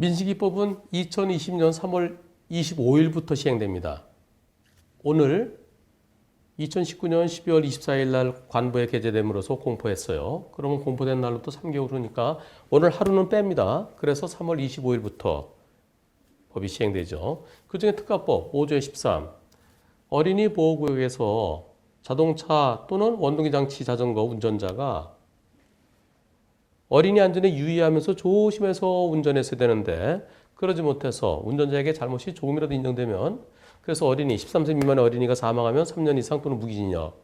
민식이법은 2020년 3월 25일부터 시행됩니다. 오늘 2019년 12월 24일 날 관부에 게재됨으로써 공포했어요. 그러면 공포된 날로부터 3개월 후니까 오늘 하루는 뺍니다. 그래서 3월 25일부터 법이 시행되죠. 그중에 특가법 5조의 13 어린이 보호구역에서 자동차 또는 원동기 장치 자전거 운전자가 어린이 안전에 유의하면서 조심해서 운전했어야 되는데 그러지 못해서 운전자에게 잘못이 조금이라도 인정되면 그래서 어린이 13세 미만의 어린이가 사망하면 3년 이상 또는 무기징역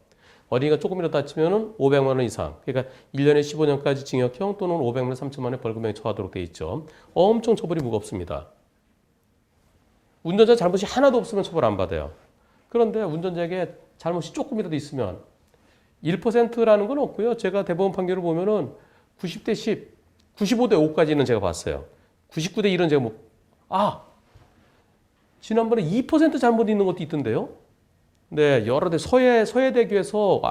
어린이가 조금이라도 다치면 500만 원 이상 그러니까 1년에 15년까지 징역형 또는 500만 원 3천만 원의 벌금에 처하도록 되어 있죠. 엄청 처벌이 무겁습니다. 운전자 잘못이 하나도 없으면 처벌 안 받아요. 그런데 운전자에게 잘못이 조금이라도 있으면 1%라는 건 없고요. 제가 대법원 판결을 보면은 90대 10, 95대 5까지는 제가 봤어요. 99대 1은 제가 지난번에 2% 잘못 있는 것도 있던데요. 네, 여러 대 서해대교에서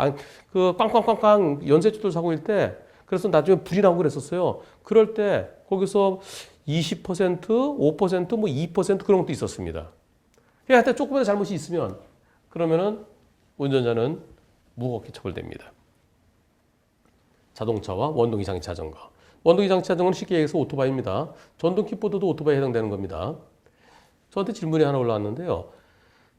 그 꽝꽝꽝꽝 연쇄추돌 사고일 때 그래서 나중에 불이 나고 그랬었어요. 그럴 때 거기서 20%, 5%, 뭐 2% 그런 것도 있었습니다. 하여튼 조금이라도 잘못이 있으면 그러면은 운전자는 무겁게 처벌됩니다. 자동차와 원동기 장치 자전거. 원동기 장치 자전거는 쉽게 얘기해서 오토바이입니다. 전동 킥보드도 오토바이에 해당되는 겁니다. 저한테 질문이 하나 올라왔는데요.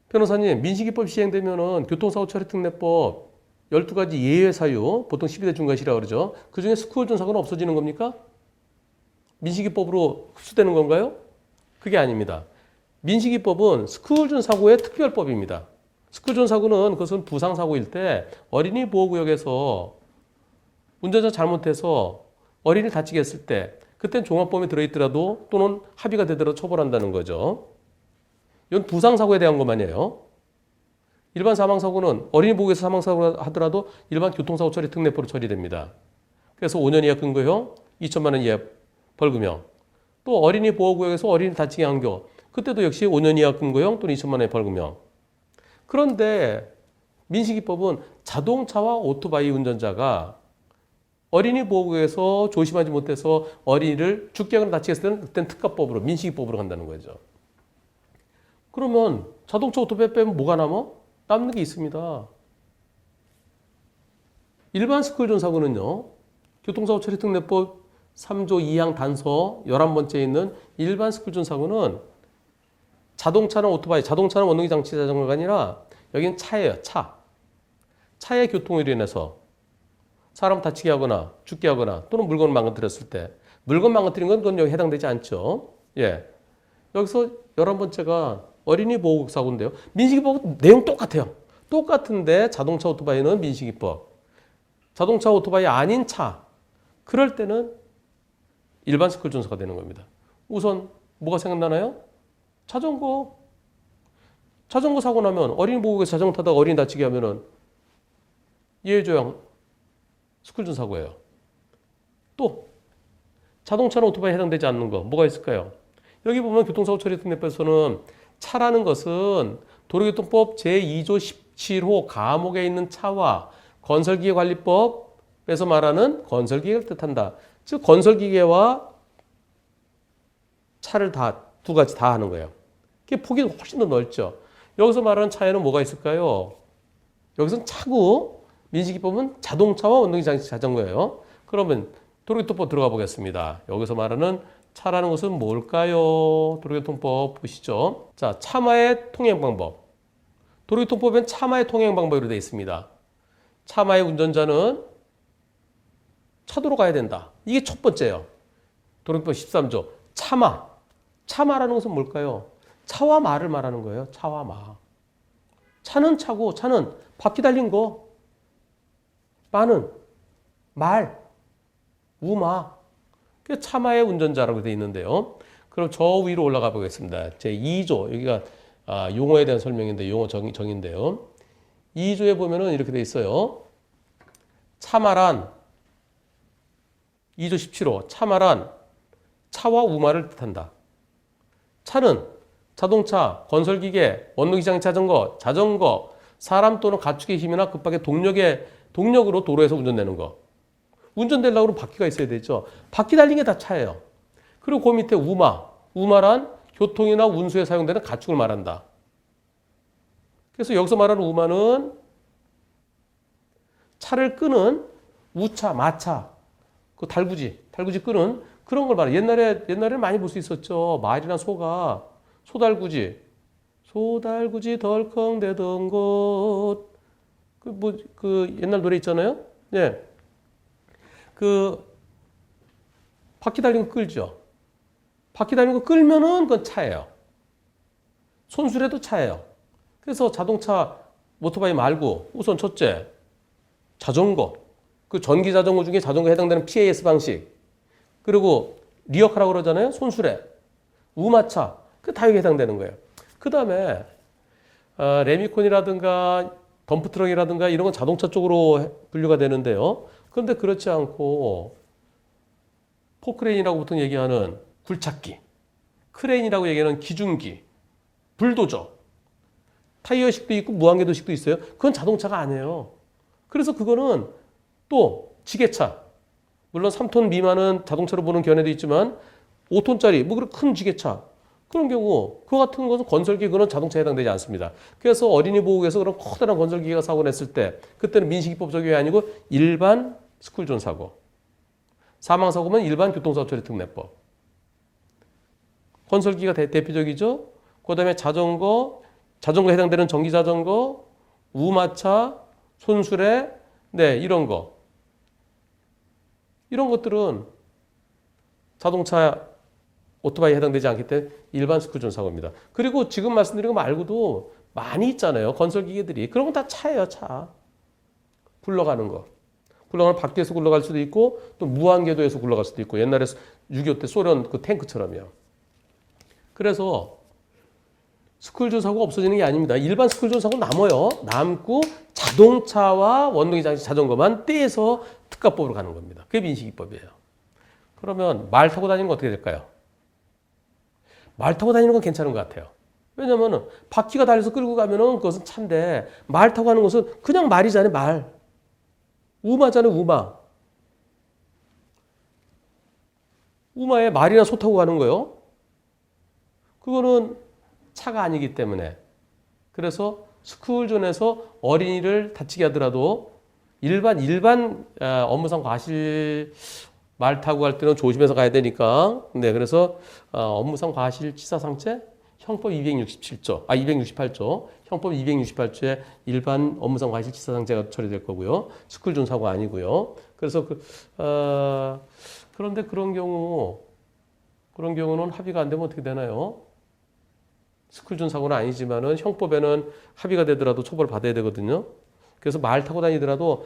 변호사님, 민식이법 시행되면은 교통사고 처리 특례법 12가지 예외 사유, 보통 12대 중과실이라고 그러죠. 그중에 스쿠얼존 사고는 없어지는 겁니까? 민식이법으로 흡수되는 건가요? 그게 아닙니다. 민식이법은 스쿠얼존 사고의 특별법입니다. 스쿠얼존 사고는 그것은 부상사고일 때 어린이 보호구역에서 운전자 잘못해서 어린이를 다치게 했을 때 그땐 종합범에 들어있더라도 또는 합의가 되더라도 처벌한다는 거죠. 이건 부상사고에 대한 것만이에요. 일반 사망사고는 어린이 보호구역에서 사망사고를 하더라도 일반 교통사고 처리 특례법으로 처리됩니다. 그래서 5년 이하 근거형, 2천만 원 이하 벌금형. 또 어린이 보호구역에서 어린이 다치게 한 경우 그때도 역시 5년 이하 근거형 또는 2천만 원의 벌금형. 그런데 민식이법은 자동차와 오토바이 운전자가 어린이 보호구역에서 조심하지 못해서 어린이를 죽게 하거나 다치게 했을 때는 그때는 특가법으로 민식이법으로 간다는 거죠. 그러면 자동차 오토바이 빼면 뭐가 남아? 남는 게 있습니다. 일반 스쿠얼존 사고는요. 교통사고 처리 특례법 3조 2항 단서 11번째에 있는 일반 스쿠얼존 사고는 자동차나 오토바이, 자동차는 원동기 장치 자전거가 아니라 여기는 차예요. 차의 교통으로 인해서 사람 다치게 하거나 죽게 하거나 또는 물건을 망가뜨렸을 때 물건 망가뜨린 건 그건 여기 해당되지 않죠. 예. 여기서 11번째가 어린이 보호구역 사고인데요. 민식이법 내용 똑같아요. 똑같은데 자동차 오토바이는 민식이법. 자동차 오토바이 아닌 차. 그럴 때는 일반 스쿠얼존 사고가 되는 겁니다. 우선 뭐가 생각나나요? 자전거 사고 나면 어린이 보호구역에서 자전거 타다가 어린이 다치게 하면은 예외조항 스쿠얼존 사고예요. 또 자동차나 오토바이에 해당되지 않는 거 뭐가 있을까요? 여기 보면 교통사고 처리 특례법에서는 차라는 것은 도로교통법 제2조 17호 가목에 있는 차와 건설기계관리법에서 말하는 건설기계를 뜻한다. 즉 건설기계와 차를 두 가지 다 하는 거예요. 그게 폭이 훨씬 더 넓죠. 여기서 말하는 차에는 뭐가 있을까요? 여기서는 차고 민식이법은 자동차와 원동기 장치 자전거예요. 그러면 도로교통법 들어가 보겠습니다. 여기서 말하는 차라는 것은 뭘까요? 도로교통법 보시죠. 자, 차마의 통행 방법. 도로교통법엔 차마의 통행 방법으로 되어 있습니다. 차마의 운전자는 차도로 가야 된다. 이게 첫 번째예요. 도로교통법 13조. 차마라는 것은 뭘까요? 차와 마를 말하는 거예요. 차와 마. 차는 차고 차는 바퀴 달린 거. 마는 말, 우마. 그게 차마의 운전자라고 되어 있는데요. 그럼 저 위로 올라가 보겠습니다. 제2조. 여기가 용어에 대한 설명인데 용어 정의인데요. 2조에 보면은 이렇게 되어 있어요. 차마란 2조 17호. 차마란 차와 우마를 뜻한다. 차는 자동차, 건설기계, 원동기 장치 자전거, 사람 또는 가축의 힘이나 급박의 동력으로 도로에서 운전되는 거. 운전되려고 그러면 바퀴가 있어야 되죠. 바퀴 달린 게 다 차예요. 그리고 그 밑에 우마. 우마란 교통이나 운수에 사용되는 가축을 말한다. 그래서 여기서 말하는 우마는 차를 끄는 우차, 마차, 그 달구지 끄는 그런 걸 말해. 옛날에 많이 볼 수 있었죠. 말이나 소가 소달구지 덜컹대던 곳. 그 옛날 노래 있잖아요. 예. 그 바퀴 달린 거 끌죠. 바퀴 달린 거 끌면은 그건 차예요. 손수레도 차예요. 그래서 자동차, 오토바이 말고 우선 첫째, 자전거. 그 전기 자전거 중에 자전거에 해당되는 PAS 방식. 그리고 리어카라고 그러잖아요. 손수레. 우마차. 그 다 여기 해당되는 거예요. 그 다음에 레미콘이라든가 덤프트럭이라든가 이런 건 자동차 쪽으로 분류가 되는데요. 그런데 그렇지 않고 포크레인이라고 보통 얘기하는 굴착기, 크레인이라고 얘기하는 기중기, 불도저, 타이어식도 있고 무한궤도식도 있어요. 그건 자동차가 아니에요. 그래서 그거는 또 지게차, 물론 3톤 미만은 자동차로 보는 견해도 있지만 5톤짜리 뭐 그런 큰 지게차 그런 경우 그 같은 것은 건설기 그건 자동차에 해당되지 않습니다. 그래서 어린이 보호구에서 그런 커다란 건설기가 사고 냈을 때 그때는 민식이법 적용이 아니고 일반 스쿨존 사고, 사망사고면 일반 교통사고 처리 특례법. 건설기가 대표적이죠. 그다음에 자전거에 해당되는 전기자전거, 우마차, 손수레, 네 이런 거. 이런 것들은 자동차, 오토바이에 해당되지 않기 때문에 일반 스쿨존 사고입니다. 그리고 지금 말씀드린 거 말고도 많이 있잖아요. 건설기계들이. 그런 건 다 차예요. 차. 굴러가는 거. 굴러가는 밖에서 굴러갈 수도 있고 또 무한궤도에서 굴러갈 수도 있고 옛날에 6.25 때 소련 그 탱크처럼요. 그래서 스쿨존 사고가 없어지는 게 아닙니다. 일반 스쿨존 사고 남아요. 남고 자동차와 원동기 장치 자전거만 떼서 특가법으로 가는 겁니다. 그게 민식이법이에요. 그러면 말 타고 다니는 건 어떻게 될까요? 말 타고 다니는 건 괜찮은 것 같아요. 왜냐면은 바퀴가 달려서 끌고 가면은 그것은 차인데 말 타고 가는 것은 그냥 말이잖아요. 말. 우마잖아요. 우마. 우마에 말이나 소 타고 가는 거예요. 그거는 차가 아니기 때문에. 그래서 스쿨존에서 어린이를 다치게 하더라도 일반 업무상 과실 말 타고 갈 때는 조심해서 가야 되니까. 네, 그래서 업무상 과실치사상죄 형법 268조, 형법 268조에 일반 업무상 과실치사상죄가 처리될 거고요. 스쿨존 사고 아니고요. 그래서 그런데 그런 경우는 합의가 안 되면 어떻게 되나요? 스쿨존 사고는 아니지만은 형법에는 합의가 되더라도 처벌을 받아야 되거든요. 그래서 말 타고 다니더라도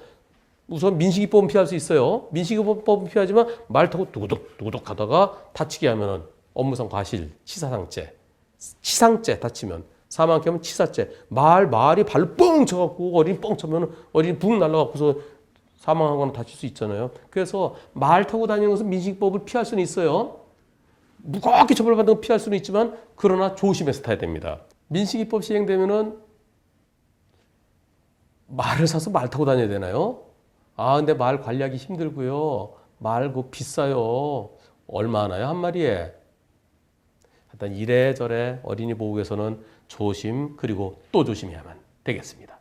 우선 민식이법은 피할 수 있어요. 민식이법은 피하지만 말 타고 두구둑 가다가 다치게 하면은 업무상 과실, 치상죄 다치면 사망하게 하면 치사죄. 말이 발로 뻥 쳐갖고 어린이 뻥 쳐면 어린이 붕 날라갖고서 사망하거나 다칠 수 있잖아요. 그래서 말 타고 다니는 것은 민식이법을 피할 수는 있어요. 무겁게 처벌받는 건 피할 수는 있지만 그러나 조심해서 타야 됩니다. 민식이법 시행되면은 말을 사서 말 타고 다녀야 되나요? 근데 말 관리하기 힘들고요. 말 그거 비싸요. 얼마 하나요? 한 마리에? 일단 이래저래 어린이 보호구에서는 조심 그리고 또 조심해야만 되겠습니다.